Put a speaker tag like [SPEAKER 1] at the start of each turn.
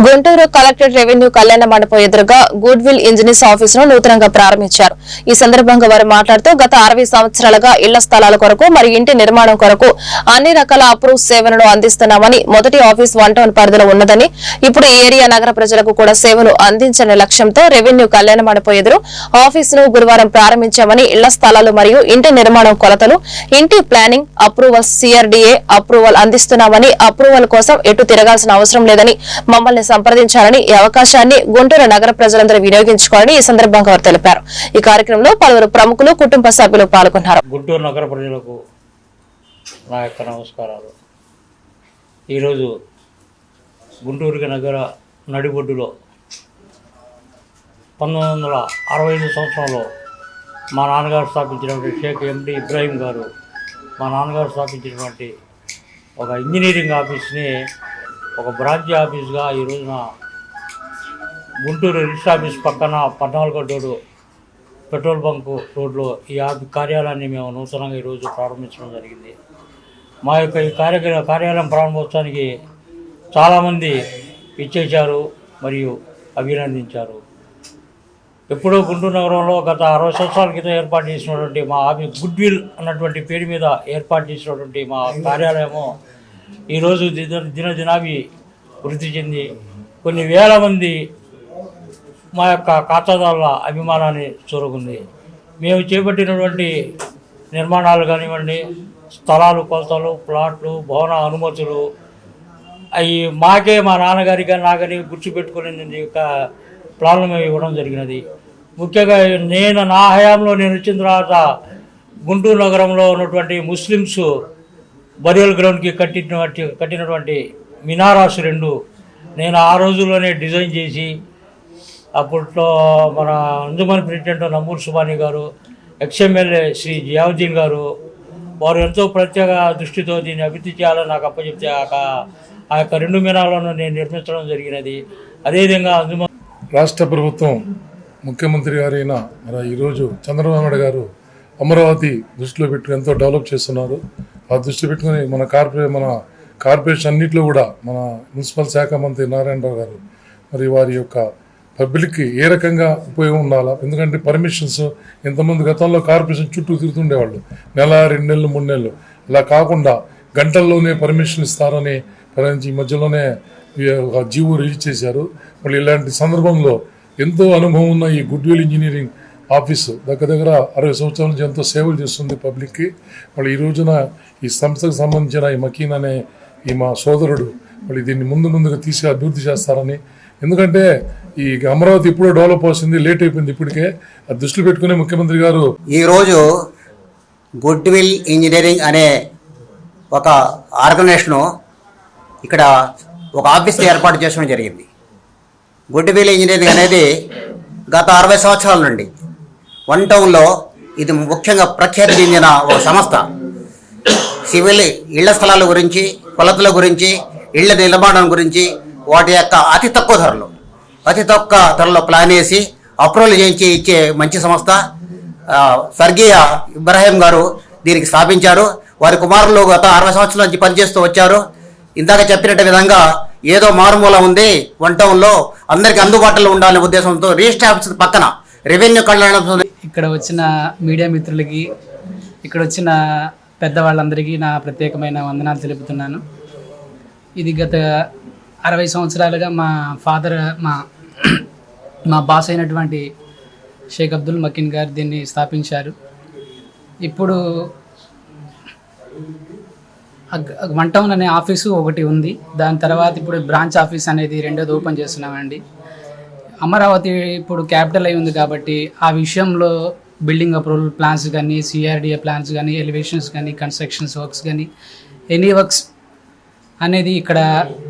[SPEAKER 1] Guntur collectorate revenue కళ్యాణ మండపం ఎదురుగా గుడ్ విల్ ఇంజనీర్స్ ఆఫీసును నూతనంగా ప్రారంభించారు. ఈ సందర్భంగా వారు మాట్లాడుతూ గత 60 సంవత్సరాలుగా ఇళ్ల స్థలాల కొరకు మరియు ఇంటి నిర్మాణం కొరకు అన్ని రకాల అప్రూవ్ సేవలను అందిస్తున్నామని, మొదటి ఆఫీస్ 1 టౌన్ పరిధిలో ఉన్నదని, ఇప్పుడు ఈ ఏరియా నగర ప్రజలకు కూడా సేవలు అందించని లక్ష్యంతో రెవెన్యూ కళ్యాణ మండపం ఎదురు ఆఫీసును గురువారం ప్రారంభించామని, ఇళ్ల స్థలాలు మరియు ఇంటి నిర్మాణం కొలతలు, ఇంటి ప్లానింగ్ అప్రూవల్, CRDA అప్రూవల్ అందిస్తున్నామని, అప్రూవల్ కోసం ఎటు తిరగాల్సిన అవసరం లేదని, మమ్మల్ని సంప్రదించాలని, ఈ అవకాశాన్ని గుంటూరు నగర ప్రజలందరూ వినియోగించుకోవాలని ఈ సందర్భంగా వారు తెలిపారు. ఈ కార్యక్రమంలో పలువురు ప్రముఖులు, కుటుంబ సభ్యులు పాల్గొన్నారు.
[SPEAKER 2] గుంటూరు నగర ప్రజలకు నా యొక్క నమస్కారాలు. ఈరోజు గుంటూరు నగర నడిబొడ్డులో 1965 సంవత్సరంలో మా నాన్నగారు స్థాపించినటువంటి షేక్ MD ఇబ్రాహీం గారు మా నాన్నగారు స్థాపించినటువంటి ఒక ఇంజనీరింగ్ ఆఫీస్ని ఒక బ్రాంచ్ ఆఫీస్గా ఈ రోజున గుంటూరు రిజిస్టర్ ఆఫీస్ పక్కన 14వ రోడ్డు పెట్రోల్ బంకు రోడ్లో ఈ కార్యాలయాన్ని మేము నూతనంగా ఈరోజు ప్రారంభించడం జరిగింది. మా యొక్క ఈ కార్యాలయం ప్రారంభోత్సవానికి చాలామంది ఇచ్చేశారు మరియు అభినందించారు. ఎప్పుడో గుంటూరు నగరంలో గత 60 సంవత్సరాల క్రితం ఏర్పాటు చేసినటువంటి మా ఆఫీస్ గుడ్ విల్ అన్నటువంటి పేరు మీద ఏర్పాటు చేసినటువంటి మా కార్యాలయము ఈరోజు దినదినాభి వృద్ధి చెంది కొన్ని వేల మంది మా యొక్క ఖాతాదారుల అభిమానాన్ని చూరకుంది. మేము చేపట్టినటువంటి నిర్మాణాలు కానివ్వండి, స్థలాలు, కొలతలు, ప్లాట్లు, భవన అనుమతులు అవి మాకే మా నాన్నగారికి కానీ నాకని గుర్తుపెట్టుకుని యొక్క ప్లాన్లు మేము ఇవ్వడం జరిగినది. ముఖ్యంగా నా హయాంలో నేను వచ్చిన తర్వాత గుంటూరు నగరంలో ఉన్నటువంటి ముస్లిమ్స్ బరియల్ గ్రౌండ్కి కట్టినటువంటి మినారాస్ 2 నేను ఆ రోజుల్లోనే డిజైన్ చేసి అప్పట్లో మన అంజుమన్ ప్రెసిడెంట్ నమూర్ సుబానీ గారు, XMLA శ్రీ జియావుద్దీన్ గారు వారు ఎంతో ప్రత్యేక దృష్టితో దీన్ని అభివృద్ధి చేయాలని నాకు అప్పచెప్తే ఆ యొక్క 2 మినాలను నేను నిర్మించడం జరిగినది. అదేవిధంగా అంజుమన్
[SPEAKER 3] రాష్ట్ర ప్రభుత్వం ముఖ్యమంత్రి గారైన మరి ఈరోజు చంద్రబాబు నాయుడు గారు అమరావతి దృష్టిలో పెట్టుకుని ఎంతో డెవలప్ చేస్తున్నారు. ఆ దృష్టి పెట్టుకుని మన కార్పొరేషన్ అన్నింటిలో కూడా మన మున్సిపల్ శాఖ మంత్రి నారాయణరావు గారు మరి వారి యొక్క పబ్లిక్కి ఏ రకంగా ఉపయోగం ఉండాలా, ఎందుకంటే పర్మిషన్స్ ఇంతమంది గతంలో కార్పొరేషన్ చుట్టూ తిరుగుతుండేవాళ్ళు, నెల 2 నెలలు 3 నెలలు, అలా కాకుండా గంటల్లోనే పర్మిషన్ ఇస్తారని ఈ మధ్యలోనే జీవో రిలీజ్ చేశారు. మళ్ళీ ఇలాంటి సందర్భంలో ఎంతో అనుభవం ఉన్న ఈ గుడ్ విల్ ఇంజనీరింగ్ ఆఫీసు దగ్గర 60 సంవత్సరాల నుంచి ఎంతో సేవలు చేస్తుంది పబ్లిక్కి. మళ్ళీ ఈ రోజున ఈ సంస్థకు సంబంధించిన ఈ మకీన్ అనే ఈ మా సోదరుడు మళ్ళీ దీన్ని ముందుగా అభివృద్ధి చేస్తారని, ఎందుకంటే ఈ అమరావతి ఇప్పుడో డెవలప్ అవుతుంది, లేట్ అయిపోయింది ఇప్పటికే, అది దృష్టిలో పెట్టుకునే ముఖ్యమంత్రి గారు
[SPEAKER 4] ఈరోజు గుడ్ విల్ ఇంజనీరింగ్ అనే ఒక ఆర్గనైజేషను ఇక్కడ ఒక ఆఫీస్ ఏర్పాటు చేసుకోవడం జరిగింది. గుడ్ విల్ ఇంజనీరింగ్ అనేది గత 60 సంవత్సరాల నుండి 1 టౌన్లో ఇది ముఖ్యంగా ప్రఖ్యాతి చెందిన ఒక సంస్థ. సివిల్ ఇళ్ల స్థలాల గురించి, కొలతల గురించి, ఇళ్ల నిర్మాణం గురించి, వాటి యొక్క అతి తక్కువ ధరలో ప్లాన్ వేసి అప్రూవల్ చేయించి ఇచ్చే మంచి సంస్థ. స్వర్గీయ ఇబ్రాహీం గారు దీనికి స్థాపించారు. వారి కుమారులు గత 60 సంవత్సరాల నుంచి పనిచేస్తూ వచ్చారు. ఇందాక చెప్పినట్టు విధంగా ఏదో మారుమూల ఉంది 1 టౌన్లో, అందరికీ అందుబాటులో ఉండాలనే ఉద్దేశంతో రిజిస్టర్ ఆఫీస్ పక్కన రెవెన్యూ కళ్యాణ.
[SPEAKER 5] ఇక్కడ వచ్చిన మీడియా మిత్రులకి, ఇక్కడ వచ్చిన పెద్దవాళ్ళందరికీ నా ప్రత్యేకమైన వందనాలు తెలుపుతున్నాను. ఇది గత 60 సంవత్సరాలుగా మా ఫాదర్ మా బాస్ అయినటువంటి షేక్ అబ్దుల్ మకీన్ గారు దీన్ని స్థాపించారు. ఇప్పుడు 1 టౌన్ అనే ఆఫీసు ఒకటి ఉంది. దాని తర్వాత ఇప్పుడు బ్రాంచ్ ఆఫీస్ అనేది 2ది ఓపెన్ చేస్తున్నామండి. అమరావతి ఇప్పుడు క్యాపిటల్ అయి ఉంది కాబట్టి ఆ విషయంలో బిల్డింగ్ అప్రూవల్ ప్లాన్స్ కానీ, CRDA ప్లాన్స్ కానీ, ఎలివేషన్స్ కానీ, కన్స్ట్రక్షన్స్ వర్క్స్ కానీ, ఎనీ వర్క్స్ అనేది ఇక్కడ